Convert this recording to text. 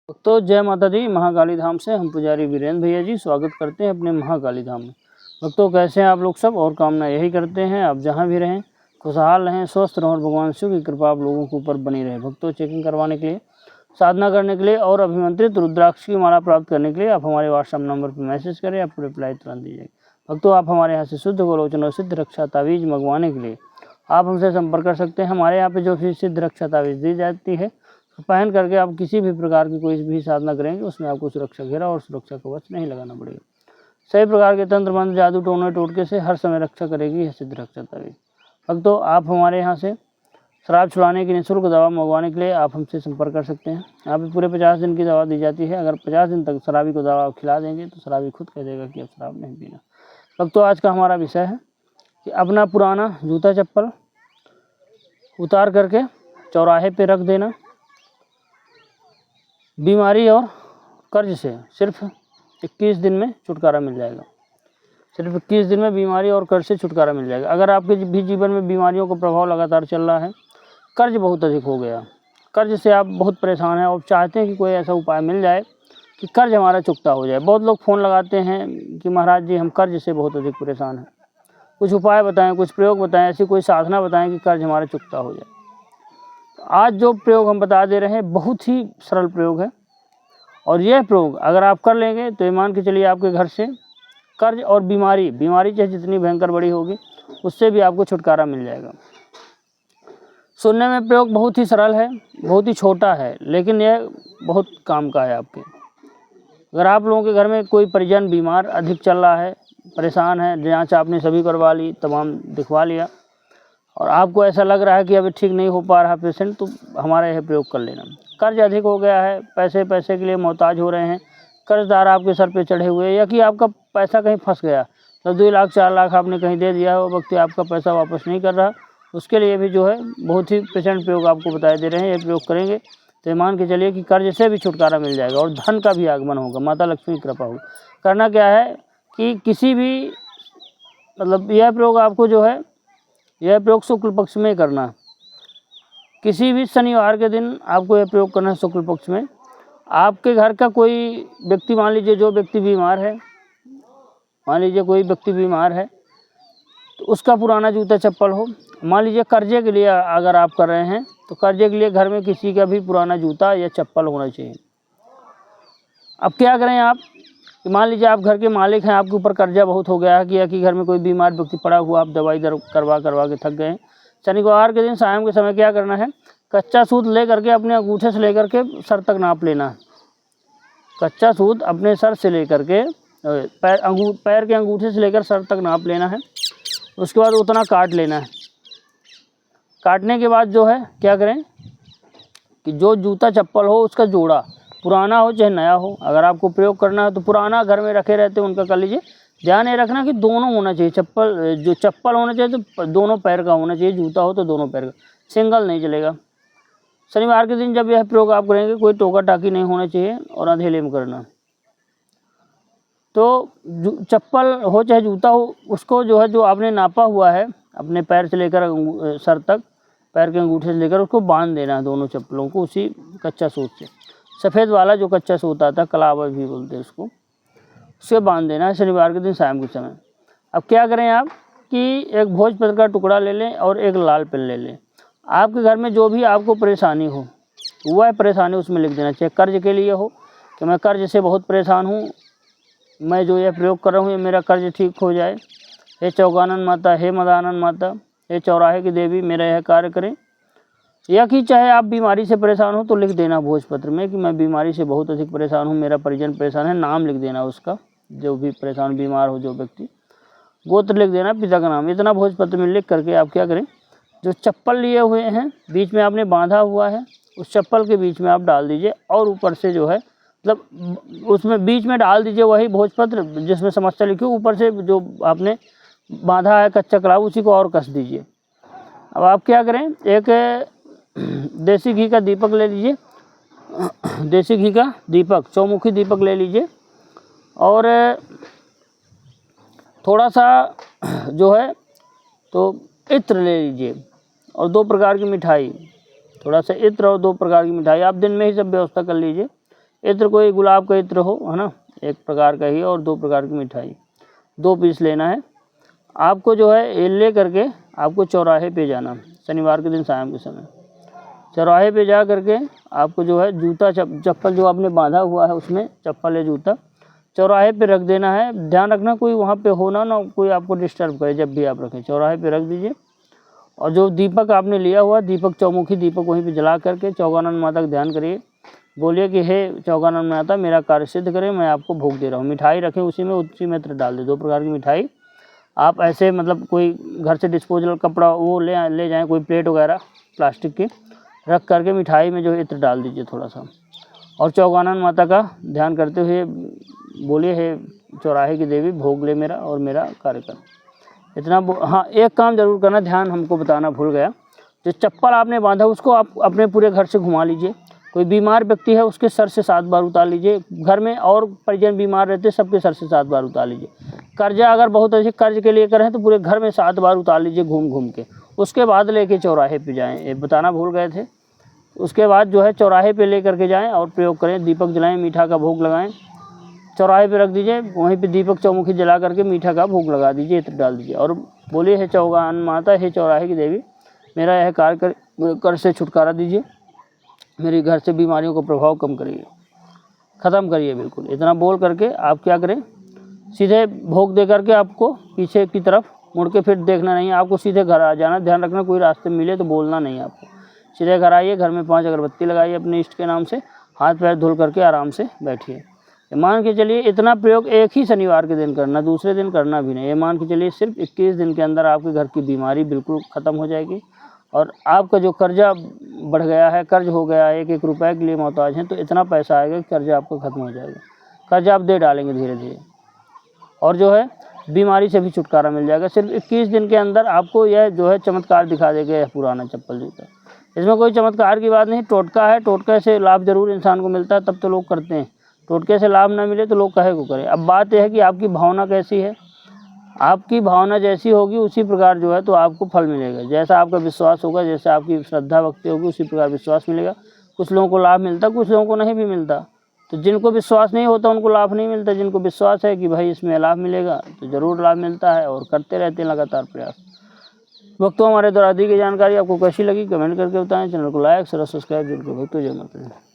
तो जय माता दी। महाकाली धाम से हम पुजारी वीरेंद्र भैया जी स्वागत करते हैं अपने महाकाली धाम में। भक्तों, कैसे हैं आप लोग सब? और कामना यही करते हैं आप जहां भी रहें खुशहाल रहें, स्वस्थ रहें और भगवान शिव की कृपा आप लोगों के ऊपर बनी रहे। भक्तों, चेकिंग करवाने के लिए, साधना करने के लिए और अभिमंत्रित रुद्राक्ष की माला प्राप्त करने के लिए आप हमारे व्हाट्सएप नंबर पर मैसेज करें, आपको रिप्लाई तुरंत दीजिएगा। भक्तों, आप हमारे यहाँ से शुद्ध गोलोचन और सिद्ध रक्षा तावीज़ मंगवाने के लिए आप हमसे संपर्क कर सकते हैं। हमारे यहाँ पे जो भी सिद्ध रक्षा तावीज़ दी जाती है पहन करके आप किसी भी प्रकार की कोई भी साधना करेंगे उसमें आपको सुरक्षा घेरा और सुरक्षा कवच नहीं लगाना पड़ेगा। सही प्रकार के तंत्र मंत्र जादू टोने टोटके से हर समय रक्षा करेगी यह सिद्ध रक्षा तावीज़। भक्तों, आप हमारे यहाँ से शराब छुड़ाने की निःशुल्क दवा मंगवाने के लिए आप हमसे संपर्क कर सकते हैं। यहाँ पे पूरे 50 दिन की दवा दी जाती है। अगर 50 दिन तक शराबी को दवा आप खिला देंगे तो शराबी खुद कह देगा कि अब शराब नहीं पीना। भक्तों, आज का हमारा विषय है कि अपना पुराना जूता चप्पल उतार करके चौराहे पे रख देना। बीमारी और कर्ज से सिर्फ 21 दिन में छुटकारा मिल जाएगा। सिर्फ 21 दिन में बीमारी और कर्ज से छुटकारा मिल जाएगा। अगर आपके भी जीवन में बीमारियों का प्रभाव लगातार चल रहा है, कर्ज बहुत अधिक हो गया, कर्ज से आप बहुत परेशान हैं और चाहते हैं कि कोई ऐसा उपाय मिल जाए कि कर्ज हमारा चुकता हो जाए। बहुत लोग फ़ोन लगाते हैं कि महाराज जी हम कर्ज से बहुत अधिक परेशान हैं, कुछ उपाय बताएं, कुछ प्रयोग बताएं, ऐसी कोई साधना बताएं कि कर्ज हमारा चुकता हो जाए। आज जो प्रयोग हम बता दे रहे हैं बहुत ही सरल प्रयोग है और यह प्रयोग अगर आप कर लेंगे तो ये मान के चलिए आपके घर से कर्ज और बीमारी चाहे जितनी भयंकर बड़ी होगी उससे भी आपको छुटकारा मिल जाएगा। सुनने में प्रयोग बहुत ही सरल है, बहुत ही छोटा है, लेकिन यह बहुत काम का है आपके। अगर आप लोगों के घर में कोई परिजन बीमार अधिक चल रहा है, परेशान है, जांच आपने सभी करवा ली, तमाम दिखवा लिया और आपको ऐसा लग रहा है कि अभी ठीक नहीं हो पा रहा पेशेंट, तो हमारा यह प्रयोग कर लेना। कर्ज अधिक हो गया है, पैसे के लिए मोहताज हो रहे हैं, कर्जदार आपके सर पे चढ़े हुए, या कि आपका पैसा कहीं फंस गया, तो 2 लाख 4 लाख आपने कहीं दे दिया है, वो व्यक्ति आपका पैसा वापस नहीं कर रहा, उसके लिए भी जो है बहुत ही पेशेंट प्रयोग आपको बताए दे रहे हैं। ये प्रयोग करेंगे तो मान के चलिए कि कर्ज से भी छुटकारा मिल जाएगा और धन का भी आगमन होगा, माता लक्ष्मी की कृपा होगी। करना क्या है कि किसी भी मतलब यह प्रयोग आपको जो है यह प्रयोग शुक्ल पक्ष में करना है। किसी भी शनिवार के दिन आपको यह प्रयोग करना है शुक्ल पक्ष में। आपके घर का कोई व्यक्ति, मान लीजिए जो व्यक्ति बीमार है, मान लीजिए कोई व्यक्ति बीमार है तो उसका पुराना जूता चप्पल हो। मान लीजिए कर्जे के लिए अगर आप कर रहे हैं तो कर्जे के लिए घर में किसी का भी पुराना जूता या चप्पल होना चाहिए। अब क्या करें आप कि मान लीजिए आप घर के मालिक हैं, आपके ऊपर कर्जा बहुत हो गया है कि घर में कोई बीमार व्यक्ति पड़ा हुआ, आप दवाई करवा के थक गए हैं। शनिवार के दिन शाम के समय क्या करना है, कच्चा सूत ले करके अपने अंगूठे से लेकर के सर तक नाप लेना है। कच्चा सूत अपने सर से लेकर के पैर के अंगूठे से लेकर सर तक नाप लेना है। उसके बाद उतना काट लेना है। काटने के बाद जो है क्या करें कि जो जूता चप्पल हो उसका जोड़ा, पुराना हो चाहे नया हो, अगर आपको प्रयोग करना है तो पुराना घर में रखे रहते उनका कर लीजिए। ध्यान ये रखना कि दोनों होना चाहिए, जो चप्पल होना चाहिए तो दोनों पैर का होना चाहिए, जूता हो तो दोनों पैर का, सिंगल नहीं चलेगा। शनिवार के दिन जब यह प्रयोग आप करेंगे कोई टोका टाकी नहीं होना चाहिए और अंधेले में करना। तो चप्पल हो चाहे जूता हो, उसको जो है जो आपने नापा हुआ है अपने पैर से लेकर सर तक, पैर के अंगूठे से लेकर उसको बांध देना है दोनों चप्पलों को उसी कच्चा सूत से। सफ़ेद वाला जो कच्चा सूत आता है, कलावा भी बोलते हैं उसको, उससे बांध देना है शनिवार के दिन शाम के समय। अब क्या करें आप कि एक भोजपत्र का टुकड़ा ले लें और एक लाल पेन ले लें। आपके घर में जो भी आपको परेशानी हो वह परेशानी उसमें लिख देना चाहिए। कर्ज के लिए हो कि मैं कर्ज से बहुत परेशान हूँ, मैं जो यह प्रयोग कर रहा हूँ ये मेरा कर्ज ठीक हो जाए, हे चौगानन माता, हे मदानन माता, हे चौराहे की देवी मेरा यह कार्य करें। या कि चाहे आप बीमारी से परेशान हो तो लिख देना भोजपत्र में कि मैं बीमारी से बहुत अधिक परेशान हूँ, मेरा परिजन परेशान है, नाम लिख देना उसका, जो भी परेशान बीमार हो जो व्यक्ति, गोत्र लिख देना, पिता का नाम। इतना भोजपत्र में लिख करके आप क्या करें, जो चप्पल लिए हुए हैं बीच में आपने बांधा हुआ है उस चप्पल के बीच में आप डाल दीजिए और ऊपर से जो है मतलब उसमें बीच में डाल दीजिए वही भोजपत्र जिसमें समस्या लिखी, ऊपर से जो आपने बांधा है कच्चा कलाव उसी को और कस दीजिए। अब आप क्या करें, एक देसी घी का दीपक ले लीजिए, देसी घी का दीपक, चौमुखी दीपक ले लीजिए और थोड़ा सा जो है तो इत्र ले लीजिए और 2 प्रकार की मिठाई, थोड़ा सा इत्र और 2 प्रकार की मिठाई, आप दिन में ही सब व्यवस्था कर लीजिए। इत्र कोई गुलाब का इत्र हो, है ना, एक प्रकार का ही, और 2 प्रकार की मिठाई, 2 पीस लेना है आपको। जो है ये ले करके आपको चौराहे पे जाना, शनिवार के दिन शाम के समय चौराहे पे जा करके आपको जो है जूता चप्पल जो आपने बांधा हुआ है उसमें चप्पल या जूता चौराहे पे रख देना है। ध्यान रखना कोई वहाँ पे होना ना, कोई आपको डिस्टर्ब करे, जब भी आप रखें चौराहे पे रख दीजिए। और जो दीपक आपने लिया हुआ दीपक, चौमुखी दीपक वहीं पे जला करके चौगानंद माता का ध्यान करिए, बोलिए कि हे चौगानंद माता मेरा कार्य सिद्ध करें, मैं आपको भोग दे रहा हूँ। मिठाई रखें उसी में इत्र डाल दें, 2 प्रकार की मिठाई आप ऐसे मतलब कोई घर से डिस्पोजल कपड़ा वो ले जाएँ, कोई प्लेट वगैरह प्लास्टिक की रख करके मिठाई में जो है इत्र डाल दीजिए थोड़ा सा। और चौगानंद माता का ध्यान करते हुए बोलिए हे चौराहे की देवी भोग ले मेरा और मेरा कार्य कर। इतना हाँ, एक काम जरूर करना, ध्यान हमको बताना भूल गया, जो चप्पल आपने बांधा उसको आप अपने पूरे घर से घुमा लीजिए। कोई बीमार व्यक्ति है उसके सर से 7 बार उतार लीजिए, घर में और परिजन बीमार रहते सबके सर से 7 बार उतार लीजिए। कर्जा अगर बहुत अधिक कर्ज के लिए करें तो पूरे घर में 7 बार उतार लीजिए घूम घूम के, उसके बाद लेके चौराहे पे जाएं, ये बताना भूल गए थे। उसके बाद जो है चौराहे पे ले करके जाएं और प्रयोग करें, दीपक जलाएं, मीठा का भोग लगाएं, चौराहे पे रख दीजिए, वहीं पे दीपक चौमुखी जला करके मीठा का भोग लगा दीजिए, इत्र डाल दीजिए और बोलिए हे चौगान माता, हे चौराहे की देवी मेरा यह कार्य कर से छुटकारा दीजिए, मेरे घर से बीमारियों का प्रभाव कम करिए, ख़त्म करिए बिल्कुल। इतना बोल करके आप क्या करें, सीधे भोग दे करके आपको पीछे की तरफ मुड़ के फिर देखना नहीं है, आपको सीधे घर आ जाना। ध्यान रखना कोई रास्ते में मिले तो बोलना नहीं आपको, सीधे घर आइए, घर में 5 अगरबत्ती लगाइए अपने इष्ट के नाम से, हाथ पैर धुल करके आराम से बैठिए। मान के चलिए इतना प्रयोग एक ही शनिवार के दिन करना, दूसरे दिन करना भी नहीं। ये मान के चलिए सिर्फ 21 दिन के अंदर आपके घर की बीमारी बिल्कुल ख़त्म हो जाएगी और आपका जो कर्जा बढ़ गया है, कर्ज हो गया है, 1-1 रुपये के लिए मोहताज हैं, तो इतना पैसा आएगा कि कर्जा आपका ख़त्म हो जाएगा, कर्जा आप दे डालेंगे धीरे धीरे, और जो है बीमारी से भी छुटकारा मिल जाएगा। सिर्फ 21 दिन के अंदर आपको यह जो है चमत्कार दिखा देगा यह पुराना चप्पल जूता। इसमें कोई चमत्कार की बात नहीं, टोटका है, टोटके से लाभ जरूर इंसान को मिलता है, तब तो लोग करते हैं। टोटके से लाभ ना मिले तो लोग कहे को करें। अब बात यह है कि आपकी भावना कैसी है, आपकी भावना जैसी होगी उसी प्रकार जो है तो आपको फल मिलेगा। जैसा आपका विश्वास होगा, जैसे आपकी श्रद्धा भक्ति होगी, उसी प्रकार विश्वास मिलेगा। कुछ लोगों को लाभ मिलता, कुछ लोगों को नहीं भी मिलता। तो जिनको विश्वास नहीं होता उनको लाभ नहीं मिलता, जिनको विश्वास है कि भाई इसमें लाभ मिलेगा तो ज़रूर लाभ मिलता है और करते रहते हैं लगातार प्रयास। भक्तों हमारे द्वारा दी गई जानकारी आपको कैसी लगी कमेंट करके बताएं। चैनल को लाइक सब्सक्राइब जरूर करें। भक्तों जय माता दी।